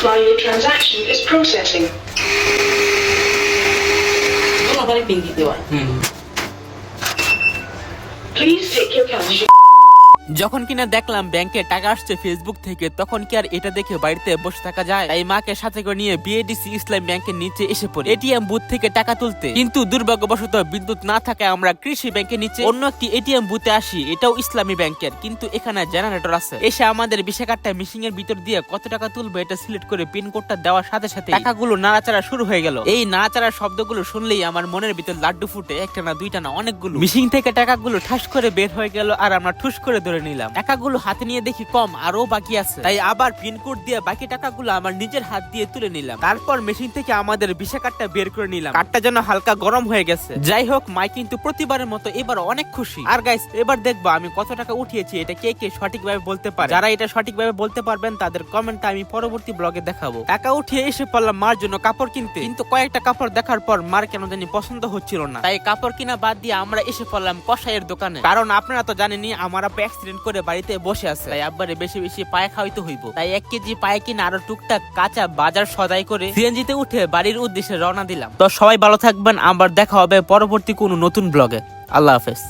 While your transaction is processing. Please take your cash. যখন কিনা দেখলাম ব্যাংকে টাকা আসছে ফেসবুক থেকে, তখন কি আর এটা দেখে বাড়িতে বসে থাকা যায়? তাই মাকে সাথে করে নিয়ে বিএডিসি ইসলাম ব্যাংকের নিচে এসে পড়ি এটিএম বুথ থেকে টাকা তুলতে। কিন্তু দুর্ভাগ্যবশত বিদ্যুৎ না থাকায় আমরা কৃষি ব্যাংকের নিচে অন্য একটি এটিএম বুথে আসি, এটাও ইসলামী ব্যাংকের, কিন্তু এখানে জেনারেটর আছে। এসে আমাদের বিশা কার্ডটা মেশিন এর ভিতর দিয়ে কত টাকা তুলবে এটা সিলেক্ট করে পিন কোডটা দেওয়ার সাথে সাথে টাকাগুলো নাড়াচাড়া শুরু হয়ে গেল। এই নাড়াচাড়ার শব্দগুলো শুনলেই আমার মনের ভিতর লাড্ডু ফুটে, একটা না দুইটা না অনেকগুলো। মেশিন থেকে টাকাগুলো ঠাস করে বের হয়ে গেল আর আমরা ঠুস করে ধরে নিলাম। টাকাগুলো হাতে নিয়ে দেখি কম আরো বাকি আছে, তাই আবার পিন কোড দিয়ে বাকি টাকাগুলো আমার নিজের হাত দিয়ে তুলে নিলাম। তারপর মেশিন থেকে আমাদের ভিসা কার্ডটা বের করে নিলাম। কার্ডটা যেন হালকা গরম হয়ে গেছে। যাই হোক, মাই কিন্তু প্রতিবারের মতো এবার অনেক খুশি। আর গাইস, এবার দেখবো আমি কত টাকা উঠিয়েছি, এটা কে কে সঠিকভাবে বলতে পারে। যারা এটা সঠিকভাবে বলতে পারবেন তাদের কমেন্টটা আমি পরবর্তী ব্লগে দেখাবো। টাকা উঠিয়ে এসে পড়লাম মার জন্য কাপড় কিনতে, কিন্তু কয়েকটা কাপড় দেখার পর মার কেন জানি পছন্দ হচ্ছিল না। তাই কাপড় কিনা বাদ দিয়ে আমরা এসে পড়লাম কসাইয়ের দোকানে। কারণ আপনারা তো জানেনই আমার আব্বা অ্যাক্সিডেন্ট করে বাড়িতে বসে আছে, তাই আব্বারে বেশি বেশি পায়ে খাওয়াইতে হইব। তাই 1 কেজি পায়ে কিনা আরো টুকটাক কাঁচা বাজার সদাই করে সিএনজিতে উঠে বাড়ির উদ্দেশ্যে রওনা দিলাম। তো সবাই ভালো থাকবেন, আবার দেখা হবে পরবর্তী কোনো নতুন ব্লগে। আল্লাহ হাফেজ।